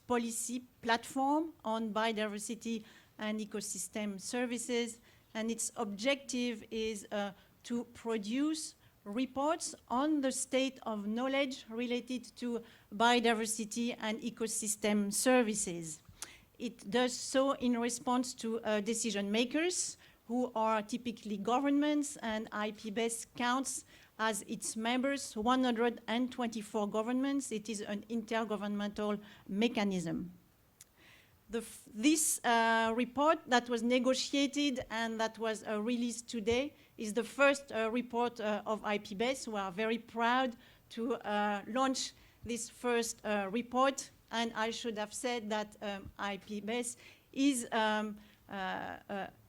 policy platform on biodiversity and ecosystem services, and its objective is to produce reports on the state of knowledge related to biodiversity and ecosystem services. It does so in response to decision makers who are typically governments, and IPBES counts as its members 124 governments. It is an intergovernmental mechanism. This report that was negotiated and that was released today is the first report of IPBES. We are very proud to launch this first report, and I should have said that IPBES is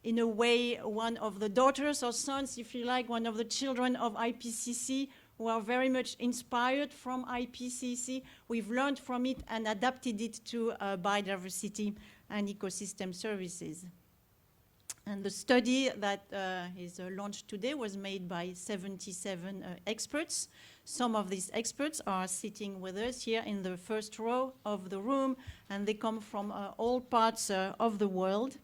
in a way one of the daughters or sons, if you like, one of the children of IPCC, who are very much inspired from IPCC. We've learned from it and adapted it to biodiversity and ecosystem services. And the study that is launched today was made by 77 experts. Some of these experts are sitting with us here in the first row of the room, and they come from all parts of the world.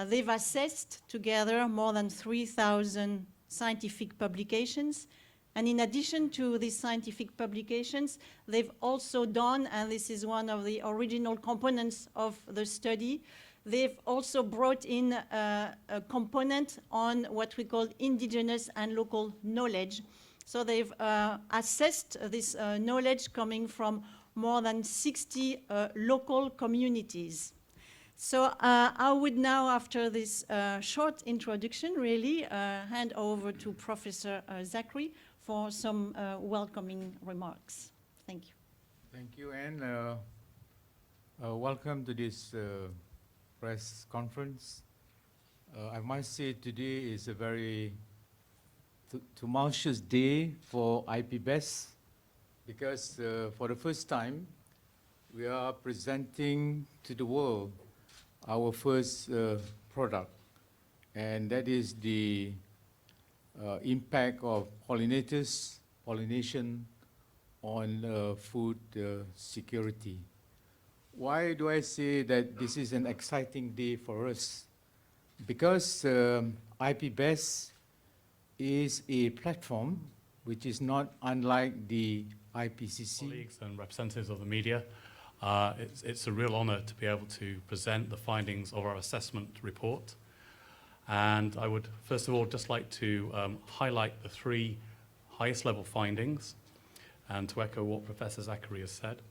They've assessed together more than 3,000 scientific publications. And in addition to these scientific publications, they've also done, and this is one of the original components of the study, they've also brought in a component on what we call indigenous and local knowledge. So they've assessed this knowledge coming from more than 60 local communities. So I would now, after this short introduction, really hand over to Professor Zachary for some welcoming remarks. Thank you. Thank you, Anne. Welcome to this press conference. I must say today is a very tumultuous day for IPBES because for the first time we are presenting to the world our first product, and that is the impact of pollination on food security. Why do I say that this is an exciting day for us? Because IPBES is a platform which is not unlike the IPCC. Colleagues and representatives of the media, it's a real honor to be able to present the findings of our assessment report. And I would first of all just like to highlight the three highest level findings, and to echo what Professor Zachary has said.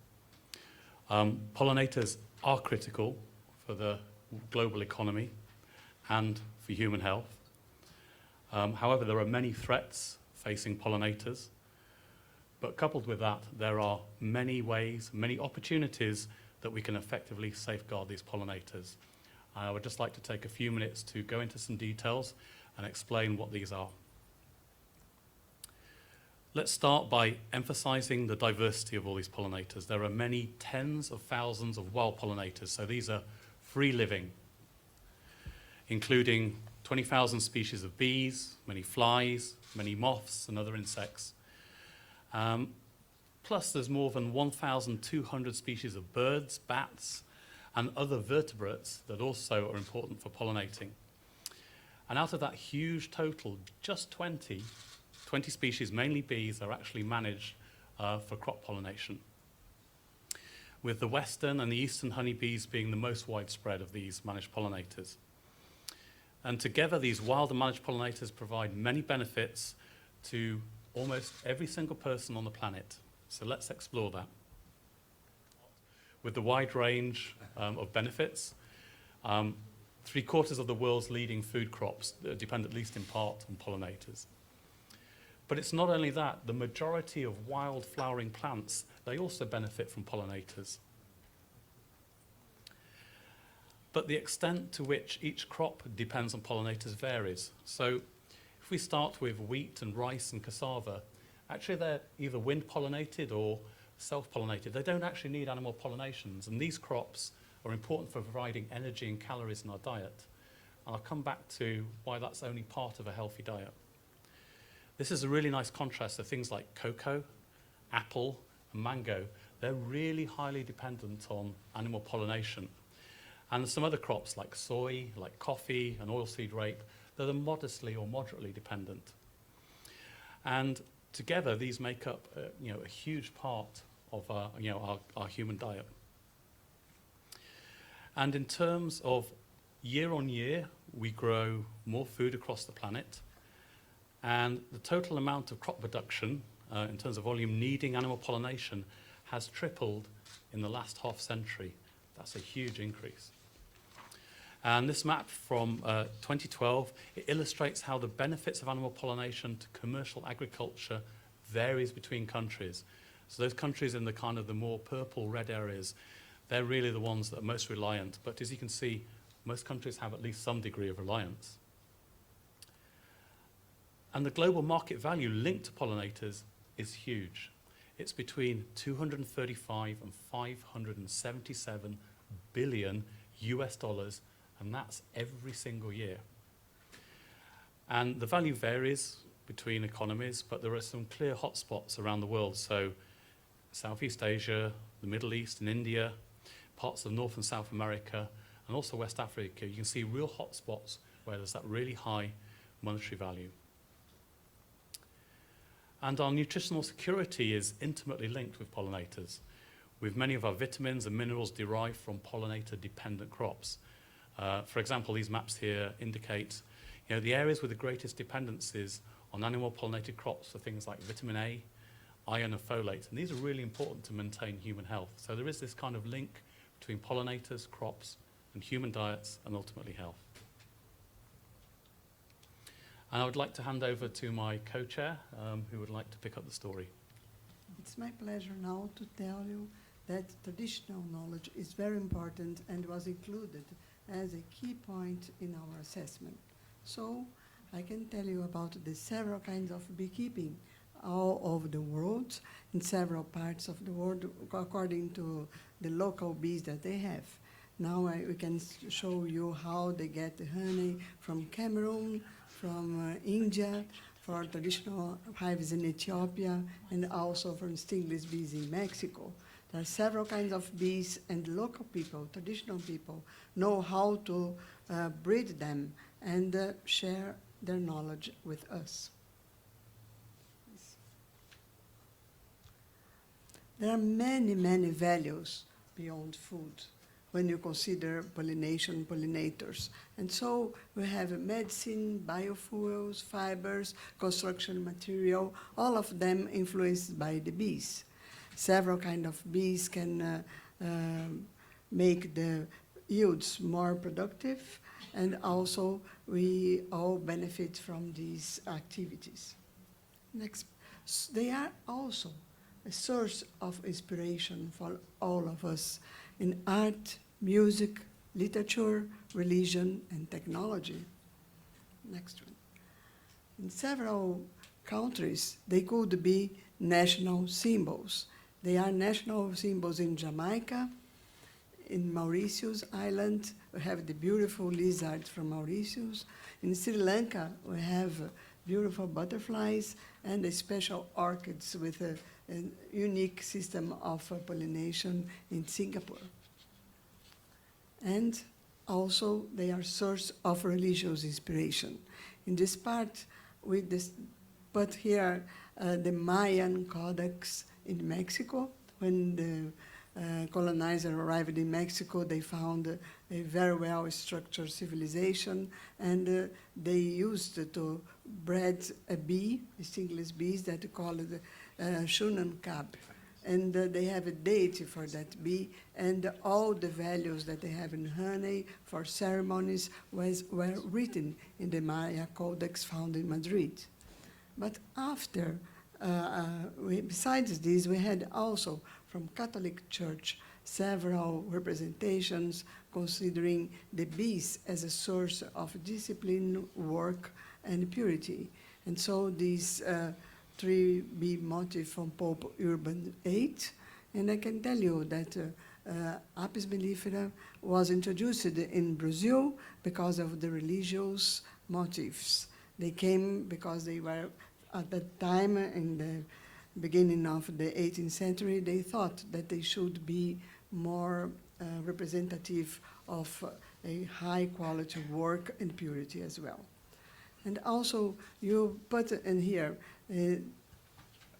Pollinators are critical for the global economy and for human health. However, there are many threats facing pollinators, but coupled with that, there are many ways, many opportunities that we can effectively safeguard these pollinators. I would just like to take a few minutes to go into some details and explain what these are. Let's start by emphasizing the diversity of all these pollinators. There are many tens of thousands of wild pollinators, so these are free living, including 20,000 species of bees, many flies, many moths and other insects. Plus there's more than 1,200 species of birds, bats, and other vertebrates that also are important for pollinating. And out of that huge total, just 20 species, mainly bees, are actually managed for crop pollination, with the western and the eastern honeybees being the most widespread of these managed pollinators. And together, these wild and managed pollinators provide many benefits to almost every single person on the planet. So let's explore that. With the wide range of benefits, 3/4 of the world's leading food crops depend at least in part on pollinators. But it's not only that, the majority of wild flowering plants, they also benefit from pollinators. But the extent to which each crop depends on pollinators varies. So if we start with wheat and rice and cassava, actually they're either wind pollinated or self-pollinated. They don't actually need animal pollinations, and these crops are important for providing energy and calories in our diet. And I'll come back to why that's only part of a healthy diet. This is a really nice contrast to things like cocoa, apple, and mango. they're really highly dependent on animal pollination. And some other crops like soy, like coffee and oilseed rape, that are modestly or moderately dependent. And together, these make up a huge part of our human diet. And in terms of year on year, we grow more food across the planet. And the total amount of crop production, in terms of volume needing animal pollination, has tripled in the last half century. That's a huge increase. And this map from 2012, it illustrates how the benefits of animal pollination to commercial agriculture varies between countries. So those countries in the kind of the more purple, red areas, they're really the ones that are most reliant. But as you can see, most countries have at least some degree of reliance. And the global market value linked to pollinators is huge. It's between 235 and 577 billion US dollars, and that's every single year. And the value varies between economies, but there are some clear hotspots around the world. So Southeast Asia, the Middle East and India, parts of North and South America, and also West Africa. You can see real hotspots where there's that really high monetary value. And our nutritional security is intimately linked with pollinators, with many of our vitamins and minerals derived from pollinator-dependent crops. For example, these maps here indicate the areas with the greatest dependencies on animal pollinated crops for things like vitamin A, iron and folate. And these are really important to maintain human health. So there is this kind of link between pollinators, crops, and human diets, and ultimately health. And I would like to hand over to my co-chair, who would like to pick up the story. It's my pleasure now to tell you that traditional knowledge is very important and was included as a key point in our assessment. So I can tell you about the several kinds of beekeeping all over the world, in several parts of the world, according to the local bees that they have. Now we can show you how they get the honey from Cameroon, from India, for traditional hives in Ethiopia, and also from stingless bees in Mexico. There are several kinds of bees, and local people, traditional people, know how to breed them and share their knowledge with us. There are many, many values beyond food when you consider pollination, pollinators. And so we have medicine, biofuels, fibers, construction material, all of them influenced by the bees. Several kinds of bees can make the yields more productive, and also we all benefit from these activities. Next, they are also a source of inspiration for all of us in art, music, literature, religion, and technology. Next one. In several countries, they could be national symbols. They are national symbols in Jamaica, in Mauritius Island. We have the beautiful lizard from Mauritius. In Sri Lanka, we have beautiful butterflies and the special orchids with a unique system of pollination in Singapore. And also they are source of religious inspiration. In this part, we put here the Mayan Codex in Mexico. When the colonizer arrived in Mexico, they found a very well-structured civilization, and they used to breed a bee, a stingless bees that they call it Shunankab. And they have a deity for that bee, and all the values that they have in honey for ceremonies were written in the Maya Codex found in Madrid. But after, besides this, we had also from Catholic Church several representations considering the bees as a source of discipline, work, and purity. And so these 3 bee motif from Pope Urban VIII, and I can tell you that Apis mellifera was introduced in Brazil because of the religious motifs. They came because they were at that time in the beginning of the 18th century, they thought that they should be more representative of a high quality work and purity as well. And also, you put in here an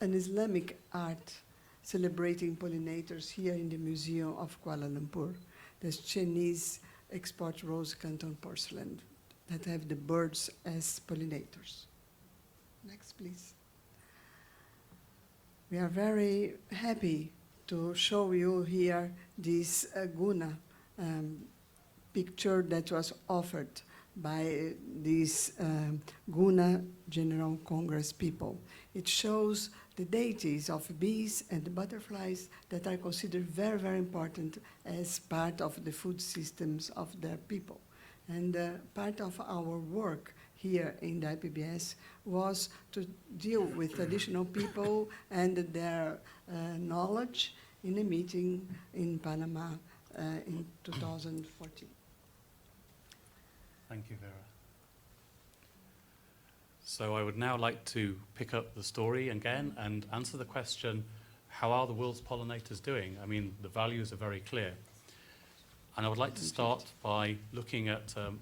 Islamic art celebrating pollinators here in the Museum of Kuala Lumpur. There's Chinese export rose canton porcelain that have the birds as pollinators. Next, please. We are very happy to show you here this Guna picture that was offered by these Guna General Congress people. It shows the deities of bees and butterflies that are considered very, very important as part of the food systems of their people. And part of our work here in the IPBES was to deal with traditional people and their knowledge in a meeting in Panama in 2014. Thank you, Vera. So I would now like to pick up the story again and answer the question, how are the world's pollinators doing? I mean, the values are very clear. And I would like to start by looking at the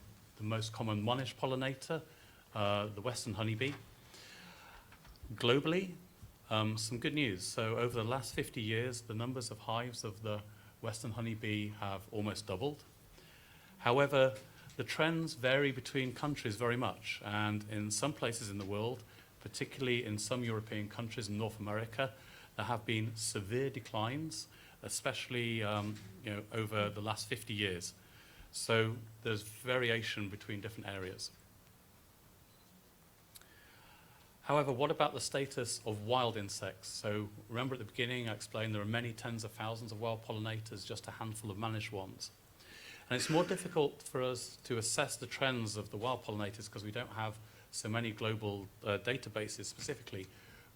most common monash pollinator, the western honeybee. Globally, some good news. So over the last 50 years, the numbers of hives of the western honeybee have almost doubled. However, the trends vary between countries very much, and in some places in the world, particularly in some European countries and North America, there have been severe declines, especially over the last 50 years. So there's variation between different areas. However, what about the status of wild insects? So remember at the beginning I explained there are many tens of thousands of wild pollinators, just a handful of managed ones. And it's more difficult for us to assess the trends of the wild pollinators because we don't have so many global databases specifically,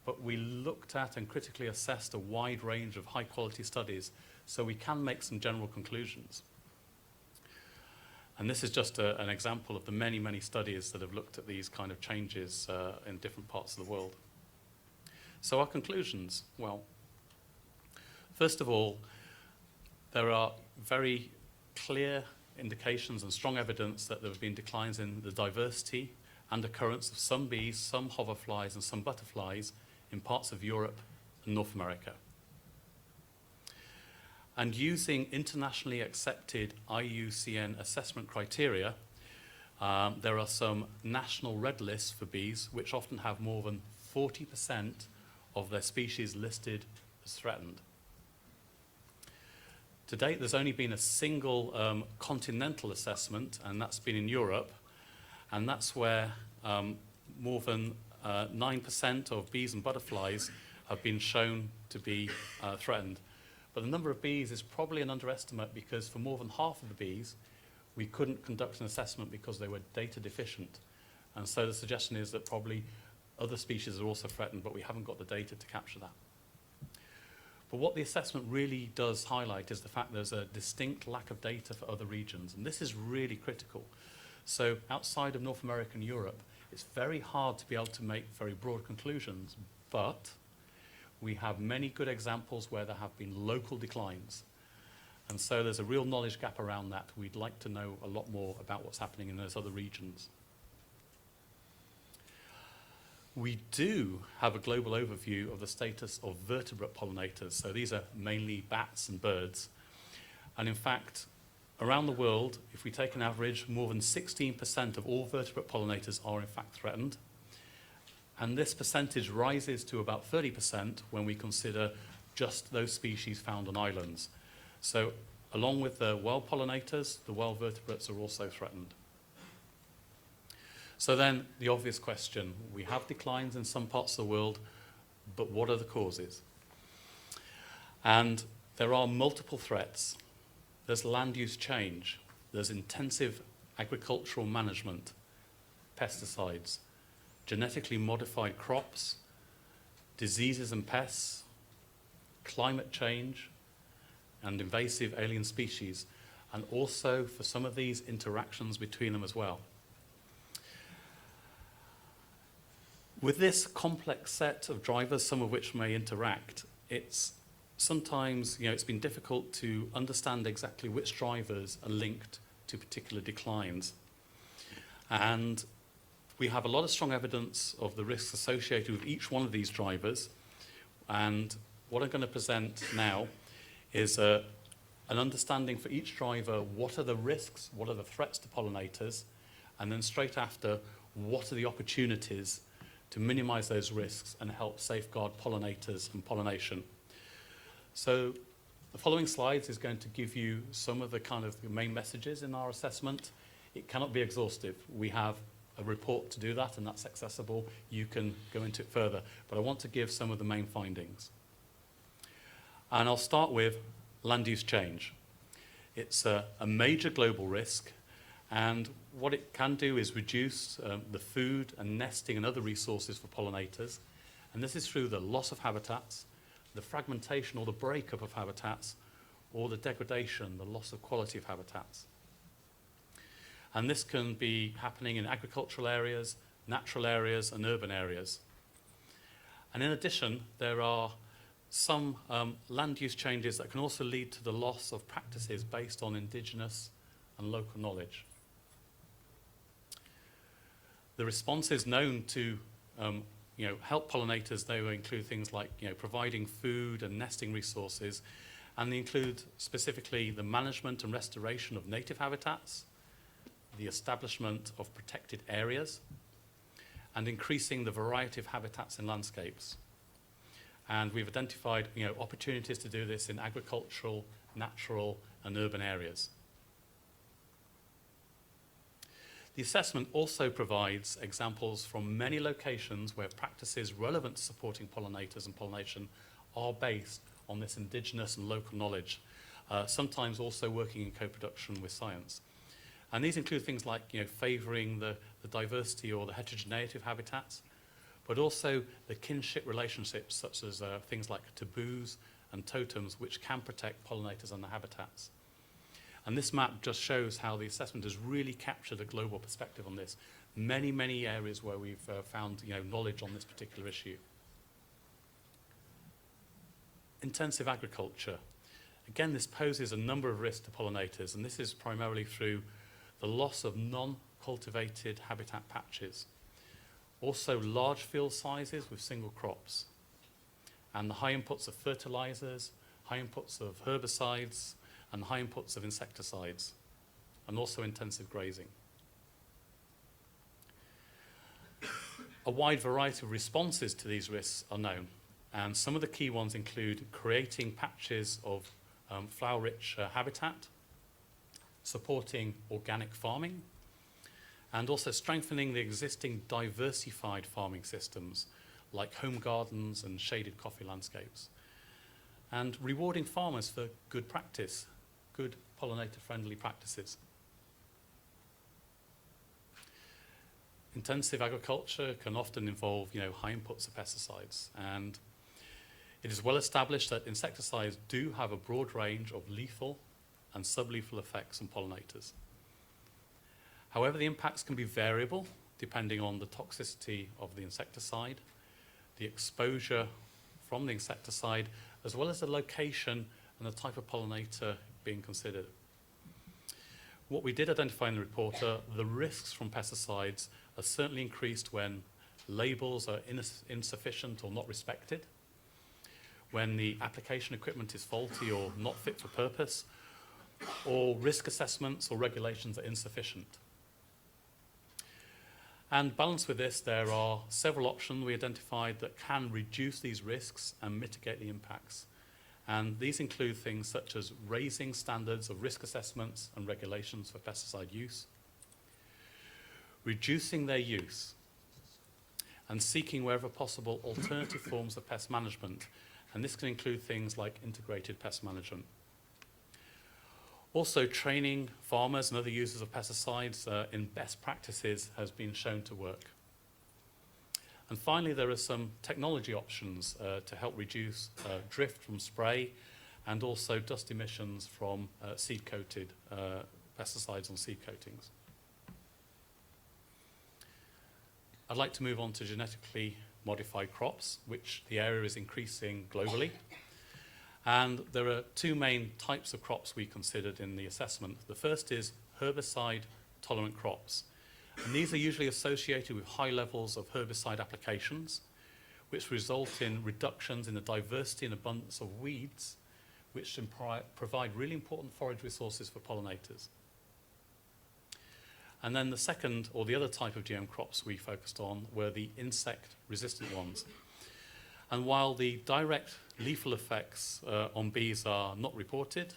but we looked at and critically assessed a wide range of high quality studies so we can make some general conclusions. And this is just an example of the many, many studies that have looked at these kind of changes in different parts of the world. So our conclusions, well, first of all, there are very clear indications and strong evidence that there have been declines in the diversity and occurrence of some bees, some hoverflies, and some butterflies in parts of Europe and North America. And using internationally accepted IUCN assessment criteria, there are some national red lists for bees which often have more than 40% of their species listed as threatened. To date, there's only been a single continental assessment, and that's been in Europe, and that's where more than 9% of bees and butterflies have been shown to be threatened. But the number of bees is probably an underestimate because for more than half of the bees, we couldn't conduct an assessment because they were data deficient. And so the suggestion is that probably other species are also threatened, but we haven't got the data to capture that. But what the assessment really does highlight is the fact there's a distinct lack of data for other regions, and this is really critical. So outside of North America and Europe, it's very hard to be able to make very broad conclusions, but we have many good examples where there have been local declines. And so there's a real knowledge gap around that. We'd like to know a lot more about what's happening in those other regions. We do have a global overview of the status of vertebrate pollinators. So these are mainly bats and birds. And in fact, around the world, if we take an average, more than 16% of all vertebrate pollinators are in fact threatened. And this percentage rises to about 30% when we consider just those species found on islands. So along with the wild pollinators, the wild vertebrates are also threatened. So then the obvious question, we have declines in some parts of the world, but what are the causes? And there are multiple threats. There's land use change, there's intensive agricultural management, pesticides, genetically modified crops, diseases and pests, climate change, and invasive alien species, and also for some of these interactions between them as well. With this complex set of drivers, some of which may interact, it's sometimes, it's been difficult to understand exactly which drivers are linked to particular declines. And we have a lot of strong evidence of the risks associated with each one of these drivers. And what I'm going to present now is an understanding for each driver, what are the risks, what are the threats to pollinators, and then straight after, what are the opportunities to minimize those risks and help safeguard pollinators and pollination. So the following slides is going to give you some of the the main messages in our assessment. It cannot be exhaustive. We have a report to do that, and that's accessible. You can go into it further, but I want to give some of the main findings. And I'll start with land use change. It's a major global risk, and what it can do is reduce the food and nesting and other resources for pollinators. And this is through the loss of habitats, the fragmentation or the breakup of habitats, or the degradation, the loss of quality of habitats. And this can be happening in agricultural areas, natural areas, and urban areas. And in addition, there are some land use changes that can also lead to the loss of practices based on indigenous and local knowledge. The responses known to help pollinators, they will include things like providing food and nesting resources, and they include specifically the management and restoration of native habitats, the establishment of protected areas, and increasing the variety of habitats in landscapes. And we've identified opportunities to do this in agricultural, natural, and urban areas. The assessment also provides examples from many locations where practices relevant to supporting pollinators and pollination are based on this indigenous and local knowledge, sometimes also working in co-production with science. And these include things like favouring the diversity or the heterogeneity of habitats, but also the kinship relationships such as things like taboos and totems which can protect pollinators and their habitats. And this map just shows how the assessment has really captured a global perspective on this. Many, many areas where we've found knowledge on this particular issue. Intensive agriculture. Again, this poses a number of risks to pollinators, and this is primarily through the loss of non-cultivated habitat patches. Also large field sizes with single crops, and the high inputs of fertilizers, high inputs of herbicides, and high inputs of insecticides, and also intensive grazing. A wide variety of responses to these risks are known, and some of the key ones include creating patches of flower-rich habitat, supporting organic farming, and also strengthening the existing diversified farming systems like home gardens and shaded coffee landscapes, and rewarding farmers for good practice, good pollinator-friendly practices. Intensive agriculture can often involve high inputs of pesticides, and it is well established that insecticides do have a broad range of lethal and sublethal effects on pollinators. However, the impacts can be variable depending on the toxicity of the insecticide, the exposure from the insecticide, as well as the location and the type of pollinator being considered. What we did identify in the report are the risks from pesticides are certainly increased when labels are insufficient or not respected, when the application equipment is faulty or not fit for purpose, or risk assessments or regulations are insufficient. And balanced with this, there are several options we identified that can reduce these risks and mitigate the impacts. And these include things such as raising standards of risk assessments and regulations for pesticide use, reducing their use, and seeking wherever possible alternative forms of pest management. And this can include things like integrated pest management. Also, training farmers and other users of pesticides in best practices has been shown to work. And finally, there are some technology options to help reduce drift from spray and also dust emissions from seed-coated pesticides on seed coatings. I'd like to move on to genetically modified crops, which the area is increasing globally. And there are two main types of crops we considered in the assessment. The first is herbicide-tolerant crops. And these are usually associated with high levels of herbicide applications, which result in reductions in the diversity and abundance of weeds, which provide really important forage resources for pollinators. And then the second, or the other type of GM crops we focused on, were the insect-resistant ones. And while the direct lethal effects on bees are not reported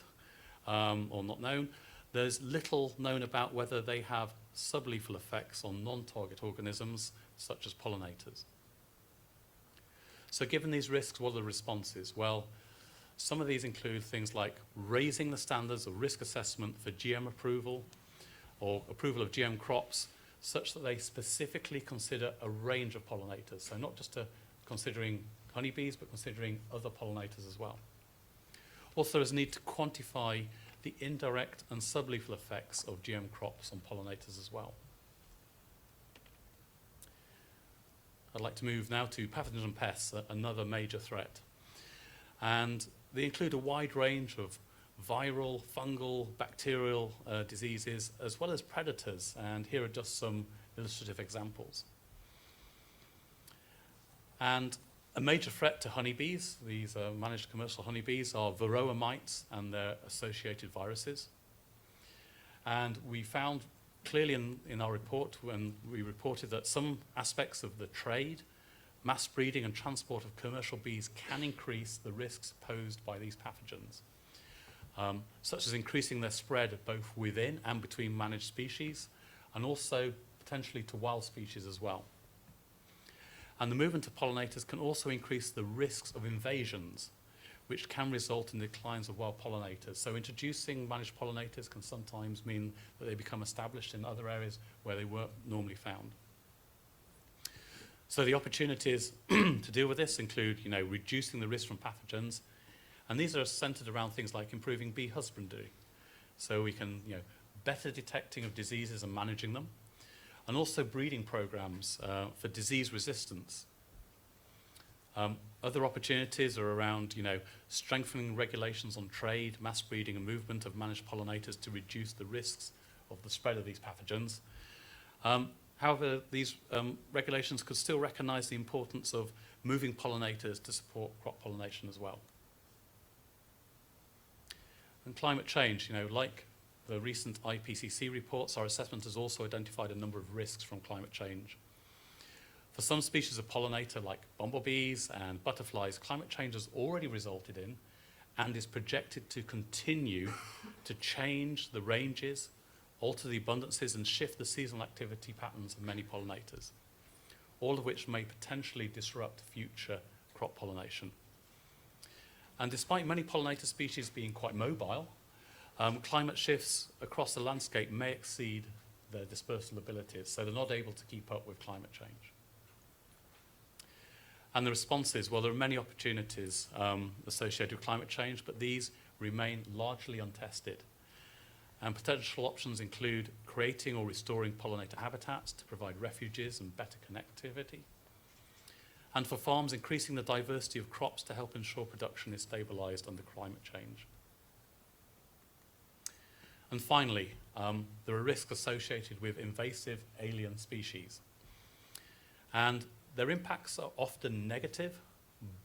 or not known, there's little known about whether they have sublethal effects on non-target organisms, such as pollinators. So given these risks, what are the responses? Well, some of these include things like raising the standards of risk assessment for GM approval, or approval of GM crops, such that they specifically consider a range of pollinators. So not just considering honeybees, but considering other pollinators as well. Also, there's a need to quantify the indirect and sublethal effects of GM crops on pollinators as well. I'd like to move now to pathogens and pests, another major threat. And they include a wide range of viral, fungal, bacterial diseases, as well as predators. And here are just some illustrative examples. And a major threat to honeybees, these managed commercial honeybees, are varroa mites and their associated viruses. And we found clearly in our report, when we reported that some aspects of the trade, mass breeding and transport of commercial bees can increase the risks posed by these pathogens, such as increasing their spread both within and between managed species, and also potentially to wild species as well. And the movement of pollinators can also increase the risks of invasions, which can result in declines of wild pollinators. So introducing managed pollinators can sometimes mean that they become established in other areas where they weren't normally found. So the opportunities to deal with this include, reducing the risk from pathogens, and these are centered around things like improving bee husbandry. So we can, better detecting of diseases and managing them, and also breeding programs for disease resistance. Other opportunities are around, strengthening regulations on trade, mass breeding and movement of managed pollinators to reduce the risks of the spread of these pathogens. However, these regulations could still recognize the importance of moving pollinators to support crop pollination as well. And climate change, like the recent IPCC reports, our assessment has also identified a number of risks from climate change. For some species of pollinator, like bumblebees and butterflies, climate change has already resulted in and is projected to continue to change the ranges, alter the abundances, and shift the seasonal activity patterns of many pollinators, all of which may potentially disrupt future crop pollination. And despite many pollinator species being quite mobile, climate shifts across the landscape may exceed their dispersal abilities, so they're not able to keep up with climate change. And the responses, well, there are many opportunities associated with climate change, but these remain largely untested. And potential options include creating or restoring pollinator habitats to provide refuges and better connectivity. And for farms, increasing the diversity of crops to help ensure production is stabilized under climate change. And finally, there are risks associated with invasive alien species. And their impacts are often negative,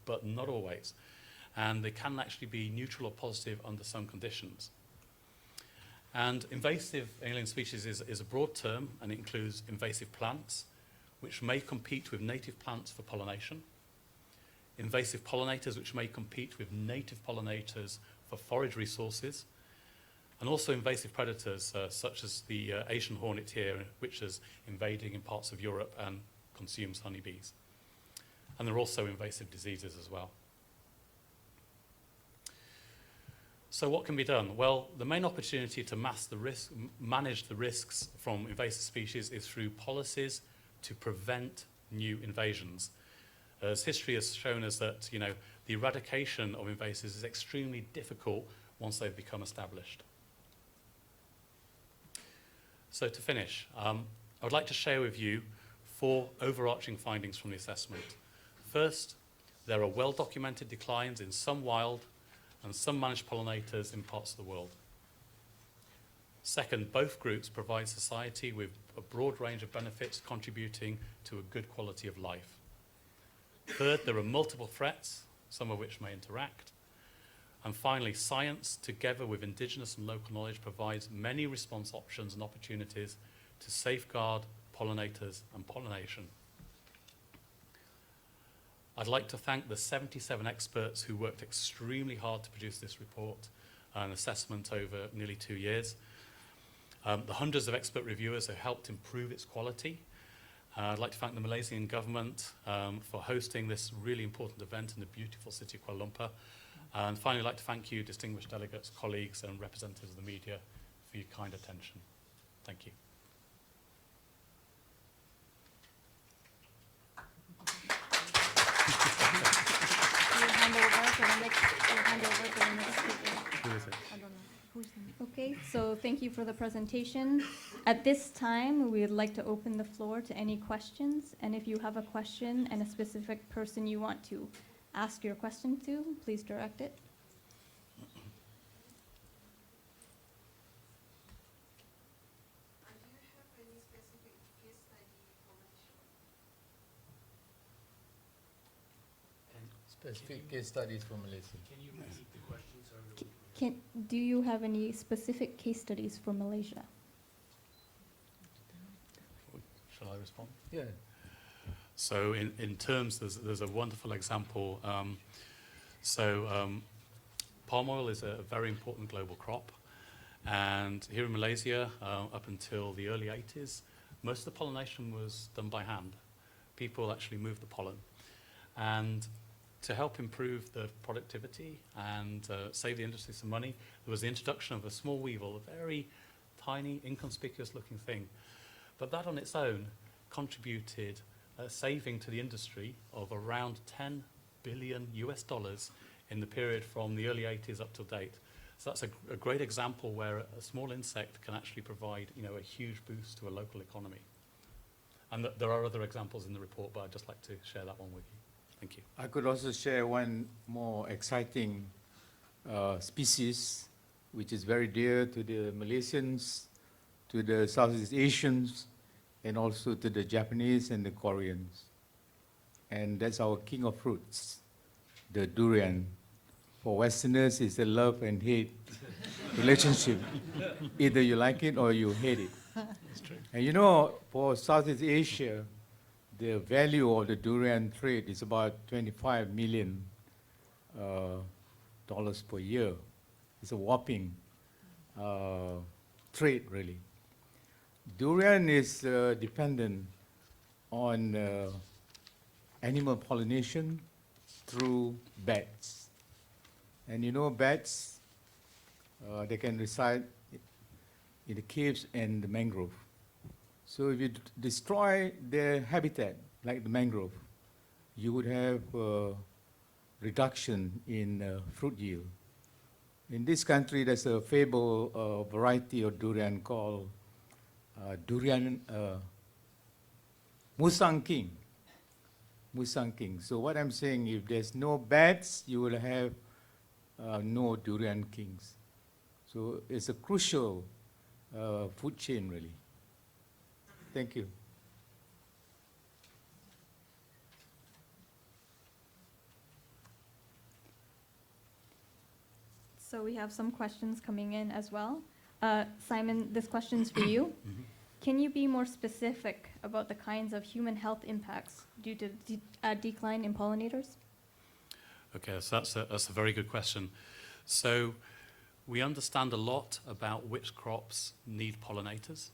but not always. And they can actually be neutral or positive under some conditions. And invasive alien species is a broad term, and it includes invasive plants, which may compete with native plants for pollination, invasive pollinators, which may compete with native pollinators for forage resources, and also invasive predators, such as the Asian hornet here, which is invading in parts of Europe and consumes honeybees. And there are also invasive diseases as well. So what can be done? Well, the main opportunity to manage the risks from invasive species is through policies to prevent new invasions. As history has shown us that, the eradication of invasives is extremely difficult once they've become established. So to finish, I would like to share with you 4 overarching findings from the assessment. First, there are well-documented declines in some wild and some managed pollinators in parts of the world. Second, both groups provide society with a broad range of benefits contributing to a good quality of life. Third, there are multiple threats, some of which may interact. And finally, science, together with indigenous and local knowledge, provides many response options and opportunities to safeguard pollinators and pollination. I'd like to thank the 77 experts who worked extremely hard to produce this report and assessment over nearly 2 years. The hundreds of expert reviewers who helped improve its quality. I'd like to thank the Malaysian government for hosting this really important event in the beautiful city of Kuala Lumpur. And finally, I'd like to thank you, distinguished delegates, colleagues, and representatives of the media for your kind attention. Thank you. We'll hand over to the next speaker. Who is it? I don't know. Who's the next? Okay, so thank you for the presentation. At this time, we would like to open the floor to any questions. And if you have a question and a specific person you want to ask your question to, please direct it. Specific case studies from Malaysia. Do you have any specific case studies for Malaysia? Shall I respond? Yeah. So in terms, there's a wonderful example. Palm oil is a very important global crop. And here in Malaysia, up until the early 80s, most of the pollination was done by hand. People actually moved the pollen. And to help improve the productivity and save the industry some money, there was the introduction of a small weevil, a very tiny, inconspicuous looking thing. But that on its own contributed a saving to the industry of around $10 billion in the period from the early 80s up to date. So that's a great example where a small insect can actually provide, a huge boost to a local economy. And there are other examples in the report, but I'd just like to share that one with you. Thank you. I could also share one more exciting species, which is very dear to the Malaysians, to the Southeast Asians, and also to the Japanese and the Koreans. And that's our king of fruits, the durian. For Westerners, it's a love and hate relationship. Either you like it or you hate it. That's true. And for Southeast Asia, the value of the durian trade is about $25 million per year. It's a whopping trade, really. Durian is dependent on animal pollination through bats. And bats, they can reside in the caves and the mangrove. So if you destroy their habitat, like the mangrove, you would have reduction in fruit yield. In this country, there's a fabled variety of durian called durian Musang King. Musang King. So what I'm saying, if there's no bats, you will have no durian kings. So it's a crucial food chain, really. Thank you. So we have some questions coming in as well. Simon, this question's for you. Can you be more specific about the kinds of human health impacts due to a decline in pollinators? Okay, so that's a very good question. So we understand a lot about which crops need pollinators.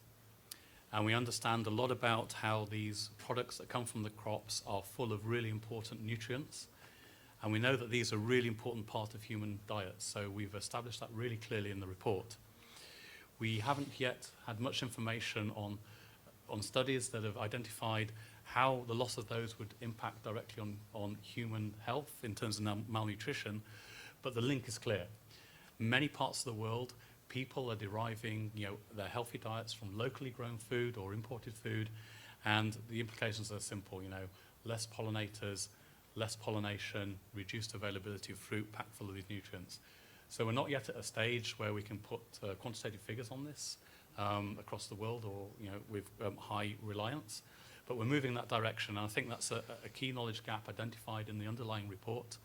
And we understand a lot about how these products that come from the crops are full of really important nutrients. And we know that these are a really important part of human diets. So we've established that really clearly in the report. We haven't yet had much information on studies that have identified how the loss of those would impact directly on human health in terms of malnutrition, but the link is clear. Many parts of the world, people are deriving their healthy diets from locally grown food or imported food, And the implications are simple, you know, less pollinators, less pollination, reduced availability of fruit packed full of these nutrients. So we're not yet at a stage where we can put quantitative figures on this across the world, or you know, with high reliance. But we're moving in that direction, and I think that's a key knowledge gap identified in the underlying report.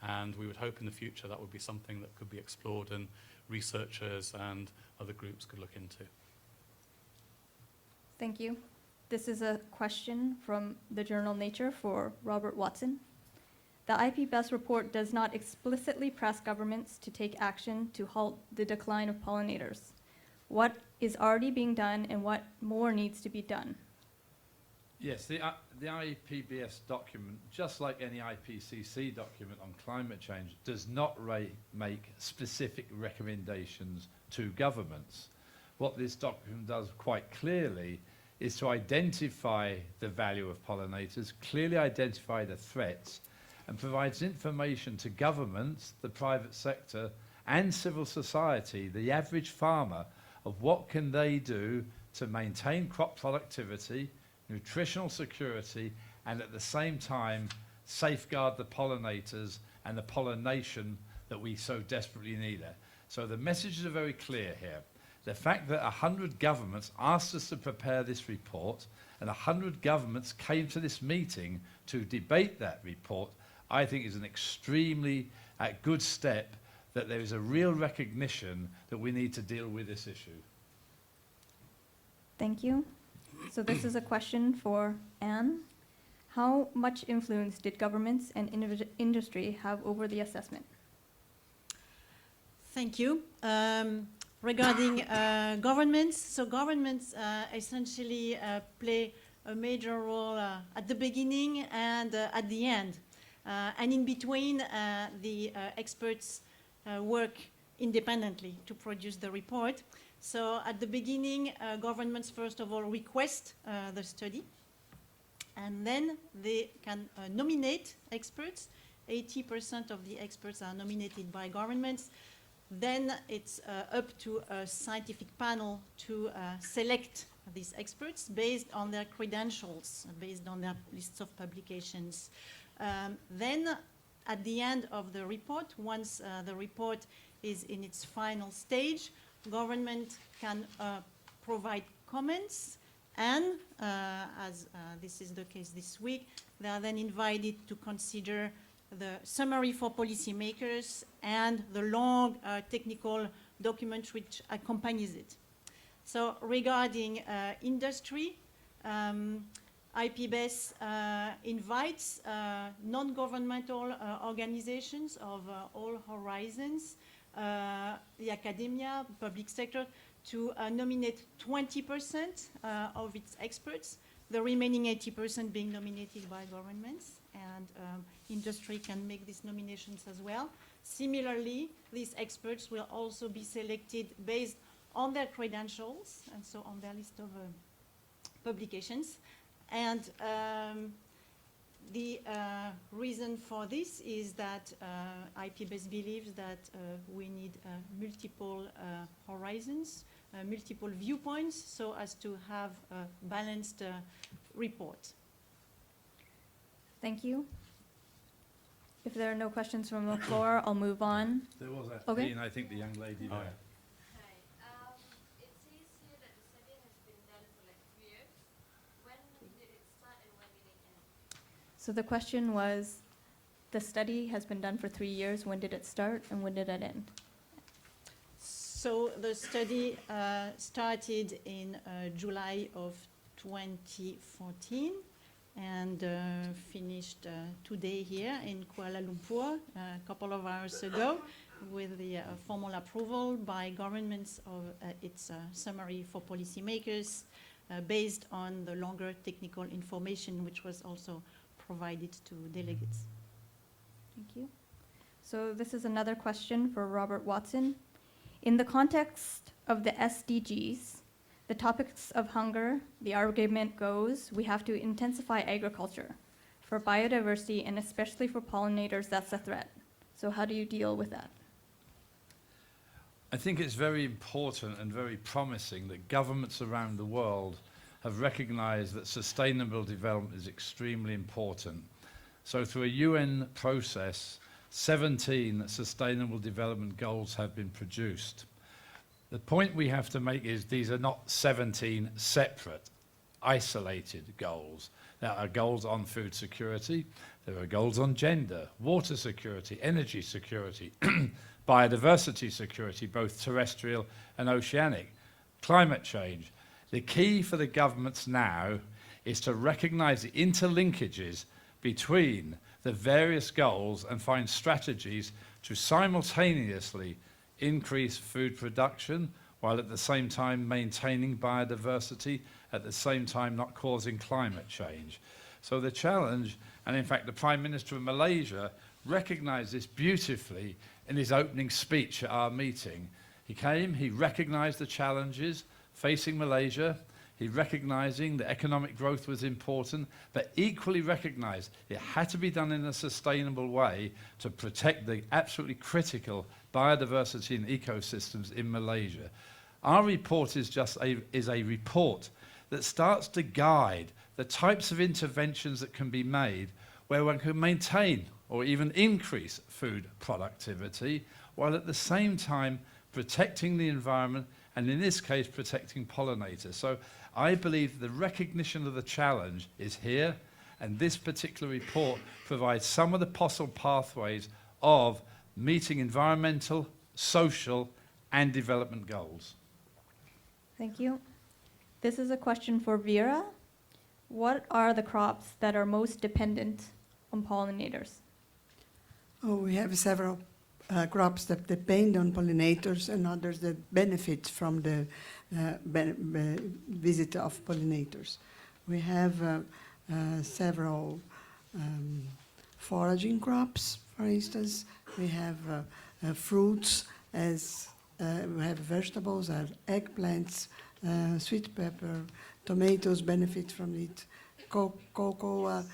And we would hope in the future that would be something that could be explored and researchers and other groups could look into. Thank you. This is a question from the journal Nature for Robert Watson. The IPBES report does not explicitly press governments to take action to halt the decline of pollinators. What is already being done and what more needs to be done? Yes, the IPBES document, just like any IPCC document on climate change, does not make specific recommendations to governments. What this document does quite clearly is to identify the value of pollinators, clearly identify the threats, and provides information to governments, the private sector, and civil society, the average farmer, of what can they do to maintain crop productivity, nutritional security, and at the same time safeguard the pollinators and the pollination that we so desperately need there. So the messages are very clear here. The fact that 100 governments asked us to prepare this report and 100 governments came to this meeting to debate that report, I think is an extremely good step, that there is a real recognition that we need to deal with this issue. Thank you. So this is a question for Anne. How much influence did governments and industry have over the assessment? Thank you. Regarding governments, so governments essentially play a major role at the beginning and at the end. And in between, the experts work independently to produce the report. So at the beginning, governments first of all request the study, and then they can nominate experts. 80% of the experts are nominated by governments. Then it's up to a scientific panel to select these experts based on their credentials, based on their lists of publications. Then at the end of the report, once the report is in its final stage, government can provide comments, and as this is the case this week, they are then invited to consider the summary for policymakers and the long technical document which accompanies it. So regarding industry, IPBES invites non-governmental organizations of all horizons, the academia, public sector, to nominate 20% of its experts, the remaining 80% being nominated by governments, and industry can make these nominations as well. Similarly, these experts will also be selected based on their credentials, and so on their list of publications. And the reason for this is that IPBES believes that we need multiple horizons, multiple viewpoints, so as to have a balanced report. Thank you. If there are no questions from the floor, I'll move on. There was a, Okay. I think the young lady there. Hi. It says here that the study has been done for like 3 years. When did it start and when did it end? So the question was, the study has been done for 3 years. When did it start and when did it end? So the study started in July of 2014 and finished today here in Kuala Lumpur a couple of hours ago with the formal approval by governments of its summary for policymakers based on the longer technical information which was also provided to delegates. Thank you. So this is another question for Robert Watson. In the context of the SDGs, the topics of hunger, the argument goes, we have to intensify agriculture. For biodiversity and especially for pollinators, that's a threat. So how do you deal with that? I think it's very important and very promising that governments around the world have recognized that sustainable development is extremely important. So through a UN process, 17 sustainable development goals have been produced. The point we have to make is these are not 17 separate, isolated goals. There are goals on food security, there are goals on gender, water security, energy security, biodiversity security, both terrestrial and oceanic, climate change. The key for the governments now is to recognize the interlinkages between the various goals and find strategies to simultaneously increase food production while at the same time maintaining biodiversity, at the same time not causing climate change. So the challenge, and in fact the Prime Minister of Malaysia recognized this beautifully in his opening speech at our meeting. He came, he recognized the challenges facing Malaysia, he recognizing that economic growth was important, but equally recognized it had to be done in a sustainable way to protect the absolutely critical biodiversity and ecosystems in Malaysia. Our report is a report that starts to guide the types of interventions that can be made where one can maintain or even increase food productivity while at the same time protecting the environment and in this case protecting pollinators. So I believe the recognition of the challenge is here, and this particular report provides some of the possible pathways of meeting environmental, social and development goals. Thank you. This is a question for Vera. What are the crops that are most dependent on pollinators? Oh, we have several crops that depend on pollinators and others that benefit from the visit of pollinators. We have several foraging crops, for instance. We have fruits, as we have vegetables, eggplants, sweet pepper, tomatoes benefit from it. Cocoa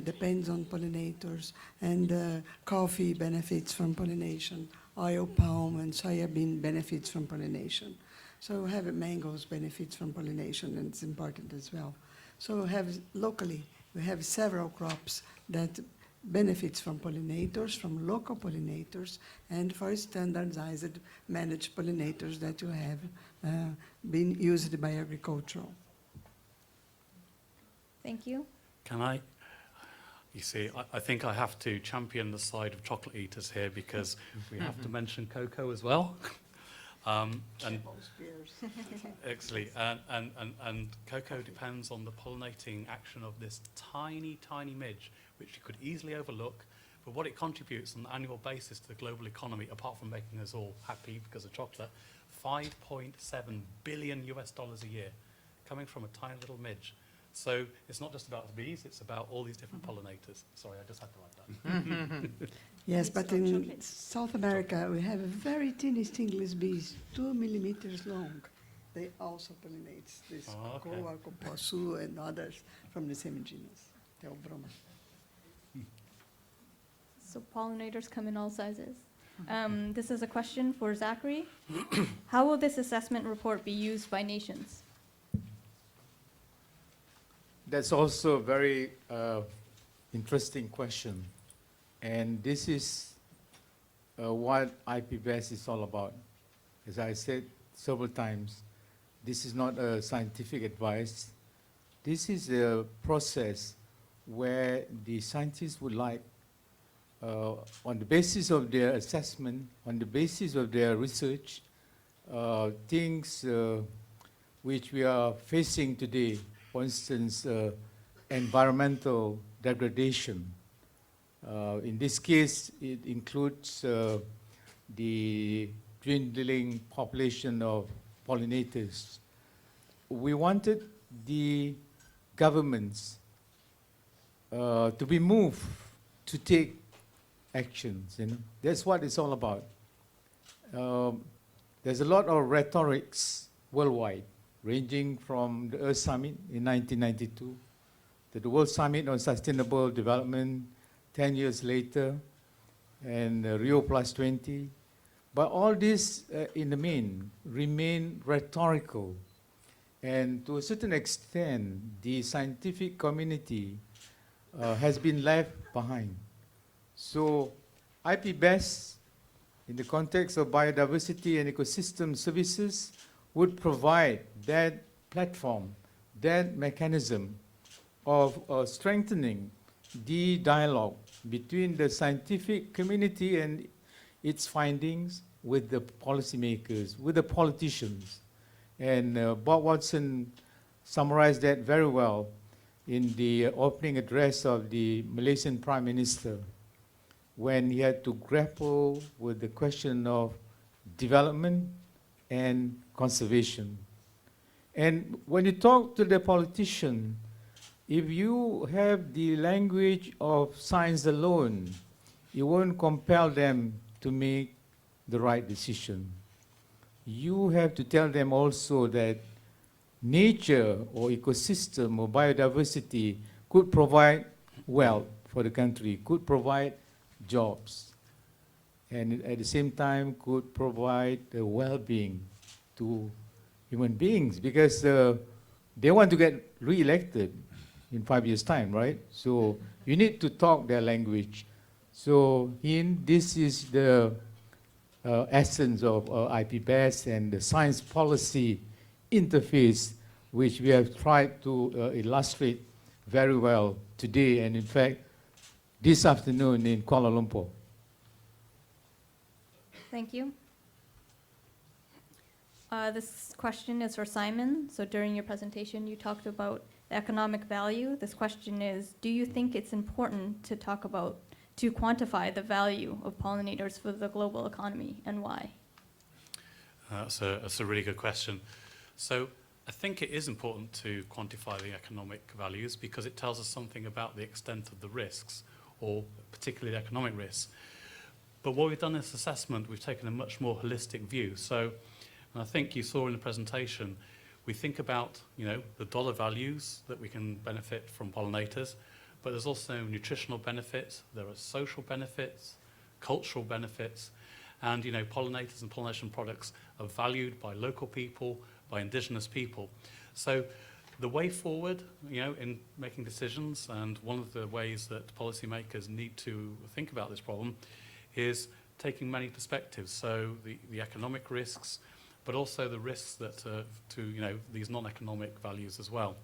depends on pollinators, and coffee benefits from pollination. Oil palm and soybean benefits from pollination. So we have mangoes benefits from pollination, and it's important as well. So we have locally, we have several crops that benefits from pollinators, from local pollinators, and for standardized managed pollinators that you have been used by agricultural. Thank you. Can I? You see, I think I have to champion the side of chocolate eaters here because we have to mention cocoa as well. And actually, and cocoa depends on the pollinating action of this tiny, tiny midge, which you could easily overlook. But what it contributes on an annual basis to the global economy, apart from making us all happy because of chocolate, $5.7 billion a year, coming from a tiny little midge. So it's not just about the bees, it's about all these different pollinators. Sorry, I just had to write that. Yes, It's but from in chocolate. South America, we have very teeny stingless bees, 2 millimeters long. They also pollinate this Oh, okay. cocoa, cupuaçu, and others from the same genus, Theobroma. So pollinators come in all sizes. This is a question for Zachary. How will this assessment report be used by nations? That's also a very interesting question. And this is what IPBES is all about. As I said several times, this is not a scientific advice. This is a process where the scientists would like, on the basis of their assessment, on the basis of their research, things which we are facing today, for instance, environmental degradation. In this case, it includes the dwindling population of pollinators. We wanted the governments to be moved to take actions. You know, that's what it's all about. There's a lot of rhetorics worldwide, ranging from the Earth Summit in 1992 to the World Summit on Sustainable Development 10 years later, and Rio Plus 20. But all this, in the main, remain rhetorical. And to a certain extent, the scientific community has been left behind. So IPBES, in the context of biodiversity and ecosystem services, would provide that platform, that mechanism of strengthening the dialogue between the scientific community and its findings with the policymakers, with the politicians. And Bob Watson summarized that very well in the opening address of the Malaysian Prime Minister when he had to grapple with the question of development and conservation. And when you talk to the politician, if you have the language of science alone, it won't compel them to make the right decision. You have to tell them also that nature or ecosystem or biodiversity could provide wealth for the country, could provide jobs, and at the same time could provide well-being to human beings, because they want to get re-elected in 5 years' time, right? So you need to talk their language. So this is the essence of IPBES and the science policy interface, which we have tried to illustrate very well today, and in fact, this afternoon in Kuala Lumpur. Thank you. This question is for Simon. So during your presentation, you talked about the economic value. This question is, do you think it's important to quantify the value of pollinators for the global economy, and why? That's a really good question. So I think it is important to quantify the economic values because it tells us something about the extent of the risks, or particularly the economic risks. But what we've done in this assessment, we've taken a much more holistic view. So, and I think you saw in the presentation, we think about, the dollar values that we can benefit from pollinators, but there's also nutritional benefits, there are social benefits, cultural benefits, and pollinators and pollination products are valued by local people, by indigenous people. So the way forward, in making decisions, and one of the ways that policymakers need to think about this problem is taking many perspectives. So the economic risks, but also the risks that to these non-economic values as well.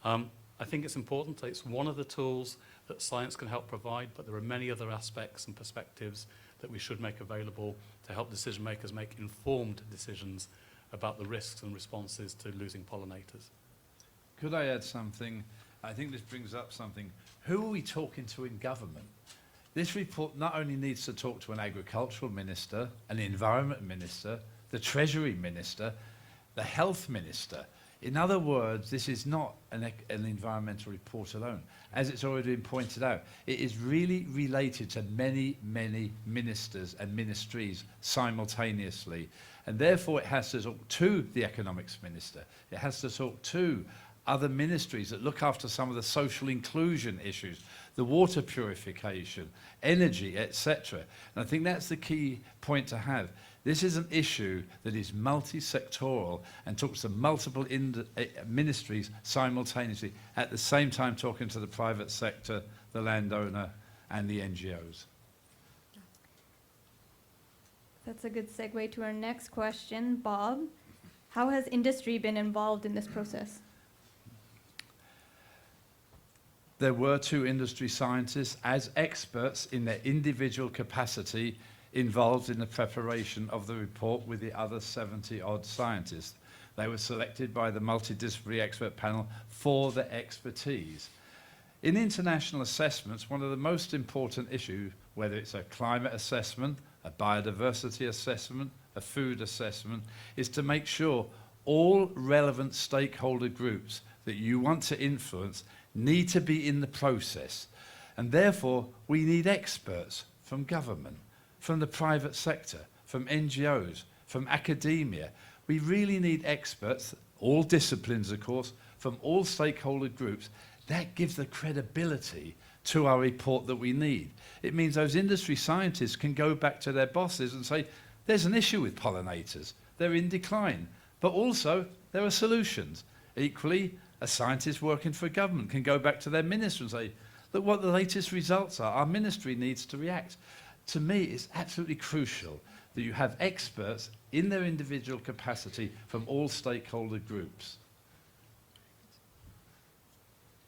I think it's important. It's one of the tools that science can help provide, but there are many other aspects and perspectives that we should make available to help decision makers make informed decisions about the risks and responses to losing pollinators. Could I add something? I think this brings up something. Who are we talking to in government? This report not only needs to talk to an agricultural minister, an environment minister, the treasury minister, the health minister. In other words, this is not an environmental report alone. As it's already been pointed out, it is really related to many, many ministers and ministries simultaneously. And therefore, it has to talk to the economics minister. It has to talk to other ministries that look after some of the social inclusion issues, the water purification, energy, etc. And I think that's the key point to have. This is an issue that is multi-sectoral and talks to multiple ministries simultaneously, at the same time talking to the private sector, the landowner, and the NGOs. That's a good segue to our next question. Bob, how has industry been involved in this process? There were 2 industry scientists as experts in their individual capacity involved in the preparation of the report with the other 70-odd scientists. They were selected by the multidisciplinary expert panel for their expertise. In international assessments, one of the most important issues, whether it's a climate assessment, a biodiversity assessment, a food assessment, is to make sure all relevant stakeholder groups that you want to influence need to be in the process. And therefore, we need experts from government, from the private sector, from NGOs, from academia. We really need experts, all disciplines of course, from all stakeholder groups. That gives the credibility to our report that we need. It means those industry scientists can go back to their bosses and say, there's an issue with pollinators, they're in decline, but also there are solutions. Equally, a scientist working for a government can go back to their minister and say, look what the latest results are. Our ministry needs to react. To me, it's absolutely crucial that you have experts in their individual capacity from all stakeholder groups.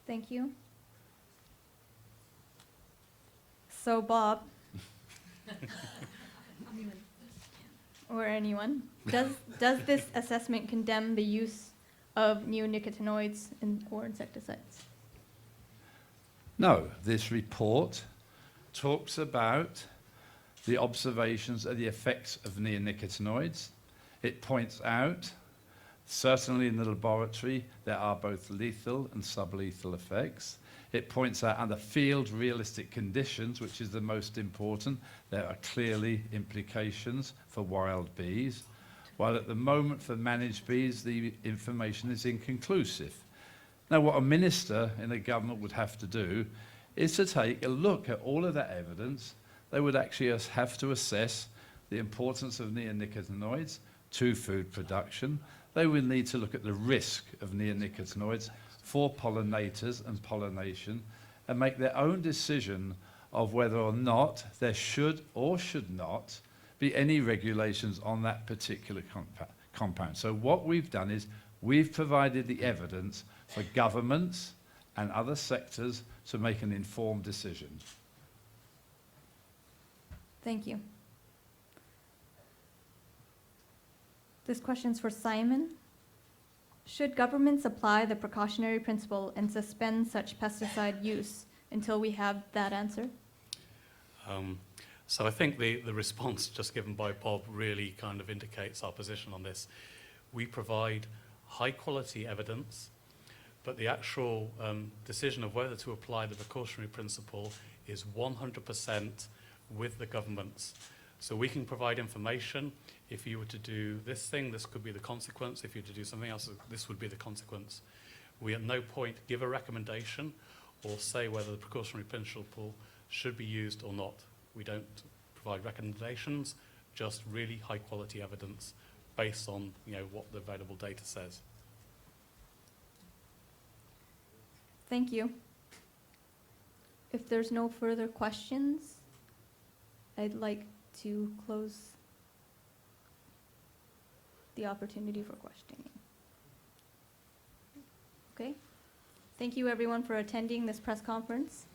Thank you. So Bob, or anyone, does this assessment condemn the use of neonicotinoids or insecticides? No, this report talks about the observations of the effects of neonicotinoids. It points out, certainly in the laboratory, there are both lethal and sublethal effects. It points out under field realistic conditions, which is the most important, there are clearly implications for wild bees, while at the moment for managed bees, the information is inconclusive. Now, what a minister in a government would have to do is to take a look at all of that evidence. They would actually have to assess the importance of neonicotinoids to food production. They would need to look at the risk of neonicotinoids for pollinators and pollination and make their own decision of whether or not there should or should not be any regulations on that particular compound. So what we've done is we've provided the evidence for governments and other sectors to make an informed decision. Thank you. This question's for Simon. Should governments apply the precautionary principle and suspend such pesticide use until we have that answer? So I think the response just given by Bob really kind of indicates our position on this. We provide high quality evidence, but the actual decision of whether to apply the precautionary principle is 100% with the governments. So we can provide information. If you were to do this thing, this could be the consequence. If you were to do something else, this would be the consequence. We at no point give a recommendation or say whether the precautionary principle should be used or not. We don't provide recommendations, just really high quality evidence based on what the available data says. Thank you. If there's no further questions, I'd like to close the opportunity for questioning. Okay. Thank you everyone for attending this press conference.